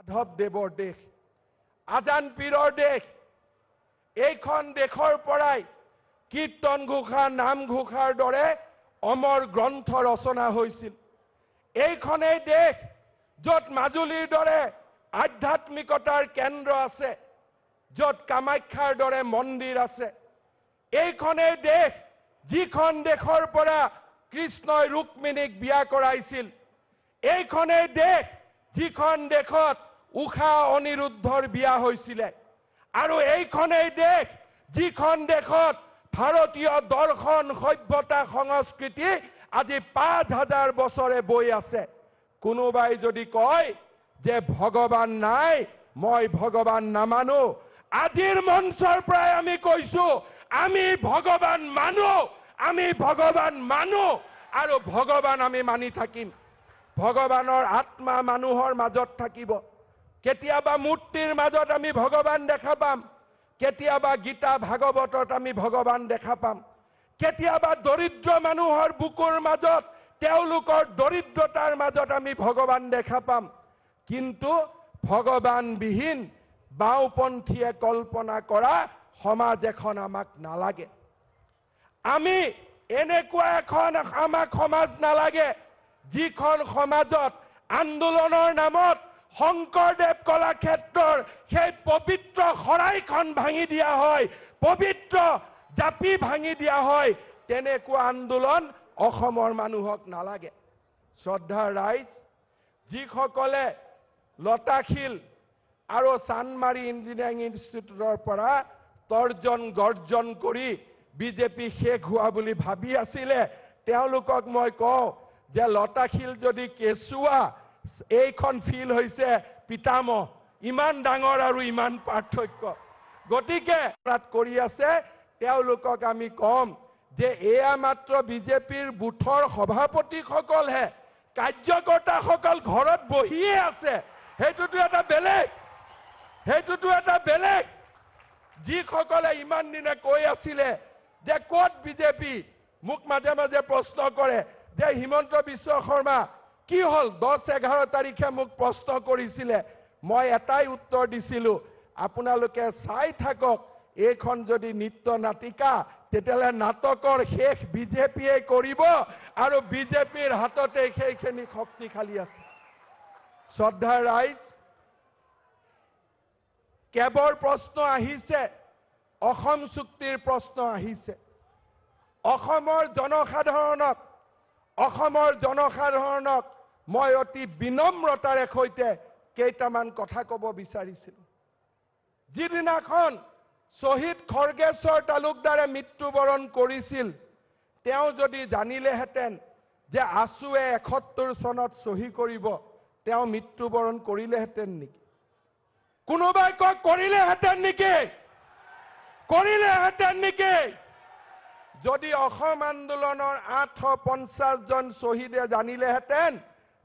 মাধৱদেৱৰ দেশ, আজান পীৰৰ দেশ। এইখন দেশৰ পৰাই কীৰ্তন ঘোষা, নাম ঘোষাৰ দৰে অমৰ গ্ৰন্থ ৰচনা হৈছিল। এইখনেই দেশ য'ত মাজুলীৰ দৰে আধ্যাত্মিকতাৰ কেন্দ্ৰ আছে, য'ত কামাখ্যাৰ দৰে মন্দিৰ আছে। এইখনেই দেশ যিখন দেশৰ পৰা কৃষ্ণই ৰুক্মিণীক বিয়া কৰাইছিল। এইখনেই দেশ যিখন দেশত উষা অনিৰুদ্ধৰ বিয়া হৈছিলে। আৰু এইখনেই দেশ যিখন দেশত ভাৰতীয় দৰ্শন, সভ্যতা, সংস্কৃতি আজি ৫,০০০ বছৰে বৈ আছে। কোনোবাই যদি কয় যে ভগৱান নাই, মই ভগৱান নামানো, আজিৰ মঞ্চৰ পৰাই আমি কৈছো, আমি ভগৱান মানো, আমি ভগৱান মানো আৰু ভগৱান আমি মানি থাকিম। ভগৱানৰ আত্মা মানুহৰ মাজত থাকিব। কেতিয়াবা মূৰ্তিৰ মাজত আমি ভগৱান দেখা পাম, কেতিয়াবা গীতা ভাগৱতত আমি ভগৱান দেখা পাম, কেতিয়াবা দৰিদ্ৰ মানুহৰ বুকুৰ মাজত, তেওঁলোকৰ দৰিদ্ৰতাৰ মাজত আমি ভগৱান দেখা পাম। কিন্তু ভগৱানবিহীন বাওঁপন্থীয়ে কল্পনা কৰা সমাজ এখন আমাক নালাগে। আমি এনেকুৱা এখন আমাক সমাজ নালাগে যিখন সমাজত আন্দোলনৰ নামত শংকৰদেৱ কলাক্ষেত্ৰৰ সেই পবিত্ৰ শৰাইখন ভাঙি দিয়া হয়, পবিত্ৰ জাপি ভাঙি দিয়া হয়। তেনেকুৱা আন্দোলন অসমৰ মানুহক নালাগে। শ্ৰদ্ধাৰ ৰাইজ, যিসকলে লতাশিল আৰু চান্দমাৰী ইঞ্জিনিয়াৰিং ইনষ্টিটিউটৰ পৰা তৰ্জন গৰ্জন কৰি বিজেপি শেষ হোৱা বুলি ভাবি আছিলে, তেওঁলোকক মই কওঁ যে লতাশিল যদি কেঁচুৱা, এইখন ফিল হৈছে পিতামহ। ইমান ডাঙৰ আৰু ইমান পাৰ্থক্য। গতিকে কৰি আছে, তেওঁলোকক আমি কম যে এয়া মাত্ৰ বিজেপিৰ বুথৰ সভাপতিসকলহে, কাৰ্যকৰ্তাসকল ঘৰত বহিয়ে আছে। সেইটোতো এটা বেলেগ, সেইটোতো এটা বেলেগ। যিসকলে ইমান দিনে কৈ আছিলে যে ক'ত বিজেপি, মোক মাজে মাজে প্ৰশ্ন কৰে যে হিমন্ত বিশ্ব শৰ্মা কি হ'ল, 10-11 তাৰিখে মোক প্ৰশ্ন কৰিছিলে। মই এটাই উত্তৰ দিছিলোঁ, আপোনালোকে চাই থাকক, এইখন যদি নৃত্য নাটিকা, তেতিয়াহ'লে নাটকৰ শেষ বিজেপিয়ে কৰিব আৰু বিজেপিৰ হাততে সেইখিনি শক্তিশালী আছে। শ্ৰদ্ধাৰ ৰাইজ, কেৱল প্ৰশ্ন আহিছে, অসম চুক্তিৰ প্ৰশ্ন আহিছে। অসমৰ জনসাধাৰণক মই অতি বিনম্ৰতাৰে সৈতে কেইটামান কথা ক'ব বিচাৰিছিলোঁ। যিদিনাখন শ্বহীদ খৰ্গেশ্বৰ তালুকদাৰে মৃত্যুবৰণ কৰিছিল, তেওঁ যদি জানিলেহেঁতেন যে আছুৱে ৭১ চনত চহী কৰিব, তেওঁ মৃত্যুবৰণ কৰিলেহেঁতেন নেকি? কোনোবাই কয় কৰিলেহেঁতেন নেকি? কৰিলেহেঁতেন নেকি? যদি অসম আন্দোলনৰ ৮৫০ জন শ্বহীদে জানিলেহেঁতেন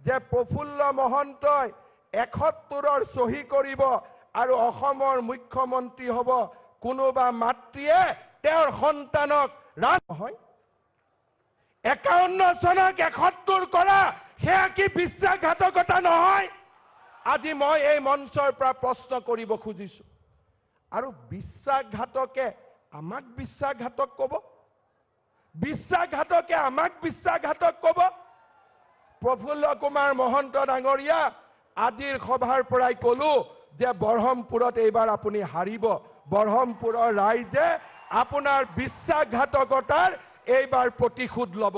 যে প্ৰফুল্ল মহন্তই ৭১ৰ চহী কৰিব আৰু অসমৰ মুখ্যমন্ত্ৰী হ'ব, কোনোবা মাতৃয়ে তেওঁৰ সন্তানক নহয়, ৫১ চনক ৭১ কৰা, সেয়া কি বিশ্বাসঘাতকতা নহয়? আজি মই এই মঞ্চৰ পৰা প্ৰশ্ন কৰিব খুজিছো। আৰু বিশ্বাসঘাতকে আমাক বিশ্বাসঘাতক ক'ব? বিশ্বাসঘাতকে আমাক বিশ্বাসঘাতক ক'ব? প্ৰফুল্ল কুমাৰ মহন্ত ডাঙৰীয়া, আজিৰ সভাৰ পৰাই ক'লো যে বৰহমপুৰত এইবাৰ আপুনি হাৰিব। বৰহমপুৰৰ ৰাইজে আপোনাৰ বিশ্বাসঘাতকতাৰ এইবাৰ প্ৰতিশোধ ল'ব।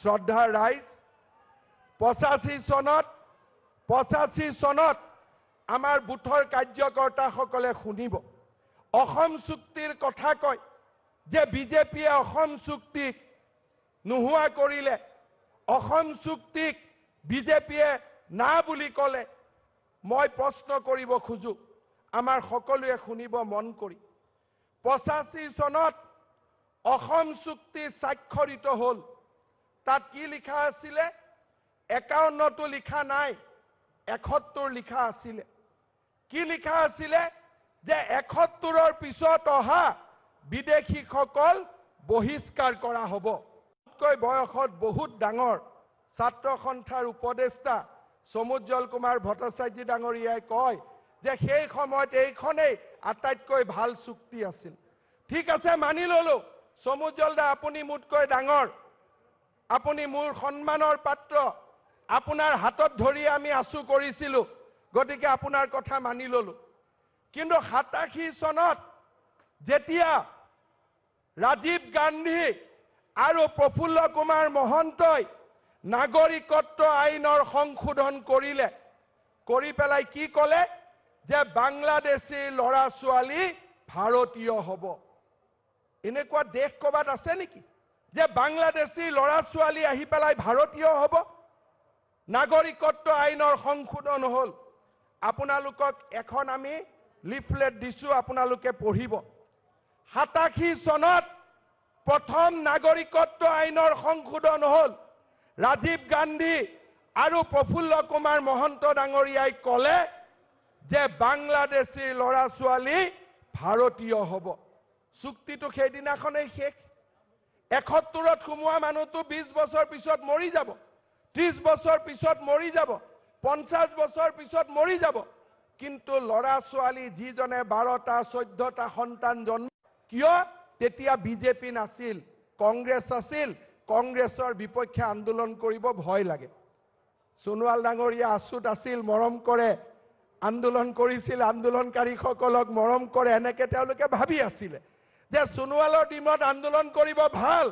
শ্ৰদ্ধাৰ ৰাইজ, 85 চনত আমাৰ বুথৰ কাৰ্যকৰ্তাসকলে শুনিব, অসম চুক্তিৰ কথা কয় যে বিজেপিয়ে অসম চুক্তিক নোহোৱা কৰিলে, অসম চুক্তিক বিজেপিয়ে না বুলি ক'লে। মই প্ৰশ্ন কৰিব খোজো, আমাৰ সকলোৱে শুনিব মন কৰি। 85 চনত অসম চুক্তি স্বাক্ষৰিত হ'ল। তাত কি লিখা আছিলে? ৫১টো লিখা নাই, ৭১ লিখা আছিলে। কি লিখা আছিলে? যে ৭১ৰ পিছত অহা বিদেশীসকল বহিষ্কাৰ কৰা হ'ব। বয়সত বহুত ডাঙৰ ছাত্ৰ সন্থাৰ উপদেষ্টা সমুজ্জ্বল কুমাৰ ভট্টাচাৰ্য ডাঙৰীয়াই কয় যে সেই সময়ত এইখনেই আটাইতকৈ ভাল চুক্তি আছিল। ঠিক আছে, মানি ললো সমুজ্জ্বল দা, আপুনি মোতকৈ ডাঙৰ, আপুনি মোৰ সন্মানৰ পাত্ৰ, আপোনাৰ হাতত ধৰি আমি আছু কৰিছিলো, গতিকে আপোনাৰ কথা মানি ললো। কিন্তু 87 চনত যেতিয়া ৰাজীৱ গান্ধী আৰু প্ৰফুল্ল কুমাৰ মহন্তই নাগৰিকত্ব আইনৰ সংশোধন কৰিলে, কৰি পেলাই কি ক'লে যে বাংলাদেশী ল'ৰা ছোৱালী ভাৰতীয় হ'ব। এনেকুৱা দেশ ক'বাত আছে নেকি যে বাংলাদেশী ল'ৰা ছোৱালী আহি পেলাই ভাৰতীয় হ'ব? নাগৰিকত্ব আইনৰ সংশোধন হ'ল। আপোনালোকক এখন আমি লিফলেট দিছো, আপোনালোকে পঢ়িব। 87 চনত প্ৰথম নাগৰিকত্ব আইনৰ সংশোধন হ'ল। ৰাজীৱ গান্ধী আৰু প্ৰফুল্ল কুমাৰ মহন্ত ডাঙৰীয়াই ক'লে যে বাংলাদেশী ল'ৰা ছোৱালী ভাৰতীয় হ'ব। চুক্তিটো সেইদিনাখনেই শেষ। 71ত সোমোৱা মানুহটো 20 বছৰ পিছত মৰি যাব, 30 বছৰ পিছত মৰি যাব, 50 বছৰ পিছত মৰি যাব। কিন্তু ল'ৰা ছোৱালী যিজনে 12টা 14টা সন্তান জন্ম, কিয়? তেতিয়া বিজেপি নাছিল, কংগ্ৰেছ আছিল। কংগ্ৰেছৰ বিপক্ষে আন্দোলন কৰিব ভয় লাগে। সোণোৱাল ডাঙৰীয়া আছুত আছিল, মৰম কৰে, আন্দোলন কৰিছিল, আন্দোলনকাৰীসকলক মৰম কৰে, এনেকে তেওঁলোকে ভাবি আছিলে যে সোণোৱালৰ দিনত আন্দোলন কৰিব ভাল,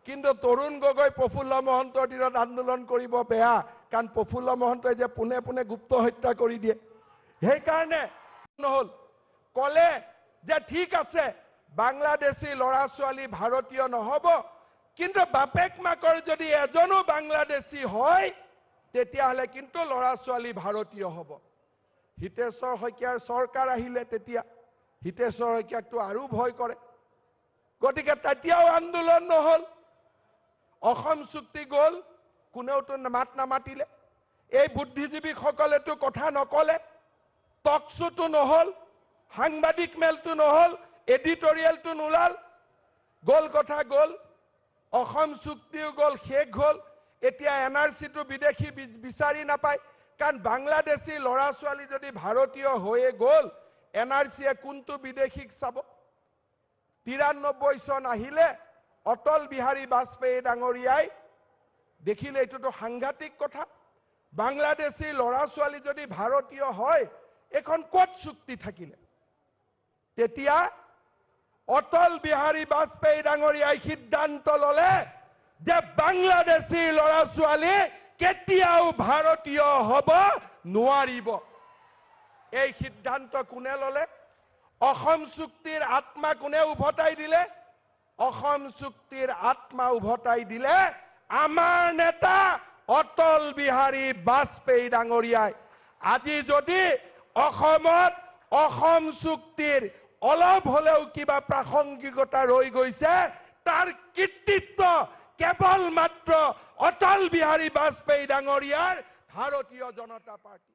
কিন্তু তৰুণ গগৈ প্ৰফুল্ল মহন্তৰ দিনত আন্দোলন কৰিব বেয়া, কাৰণ প্ৰফুল্ল মহন্তই যে পোনে পোনে গুপ্ত হত্যা কৰি দিয়ে। সেইকাৰণে নহ'ল। ক'লে যে ঠিক আছে, বাংলাদেশী ল'ৰা ছোৱালী ভাৰতীয় নহ'ব, কিন্তু বাপেক মাকৰ যদি এজনো বাংলাদেশী হয় তেতিয়াহ'লে কিন্তু ল'ৰা ছোৱালী ভাৰতীয় হ'ব। হিতেশ্বৰ শইকীয়াৰ চৰকাৰ আহিলে, তেতিয়া হিতেশ্বৰ শইকীয়াকটো আৰু ভয় কৰে, গতিকে তেতিয়াও আন্দোলন নহ'ল। অসম চুক্তি গ'ল, কোনেওতো মাত নামাতিলে। এই বুদ্ধিজীৱীসকলেতো কথা নকলে, টকশ্বুটো নহ'ল, সাংবাদিক মেলটো নহ'ল, এডিটৰিয়েলটো নোলাল। গ'ল কথা গ'ল, অসম চুক্তিও গ'ল, শেষ হ'ল। এতিয়া NRCটো বিদেশী বিচাৰি নাপায়, কাৰণ বাংলাদেশী ল'ৰা ছোৱালী যদি ভাৰতীয় হৈয়ে গ'ল, NRCয়ে কোনটো বিদেশীক চাব? 93 চন আহিলে অটল বিহাৰী বাজপেয়ী ডাঙৰীয়াই দেখিলে এইটোতো সাংঘাতিক কথা। বাংলাদেশী ল'ৰা ছোৱালী যদি ভাৰতীয় হয়, এখন ক'ত চুক্তি থাকিলে? তেতিয়া অটল বিহাৰী বাজপেয়ী ডাঙৰীয়াই সিদ্ধান্ত ল'লে যে বাংলাদেশী ল'ৰা ছোৱালী কেতিয়াও ভাৰতীয় হ'ব নোৱাৰিব। এই সিদ্ধান্ত কোনে ল'লে? অসম চুক্তিৰ আত্মা কোনে উভতাই দিলে? অসম চুক্তিৰ আত্মা উভতাই দিলে আমাৰ নেতা অটল বিহাৰী বাজপেয়ী ডাঙৰীয়াই। আজি যদি অসমত অসম চুক্তিৰ অলপ হলেও কিবা প্ৰাসংগিকতা ৰৈ গৈছে, তাৰ কৃতিত্ব কেৱল মাত্ৰ অটল বিহাৰী বাজপেয়ী ডাঙৰীয়াৰ ভাৰতীয় জনতা পাৰ্টি।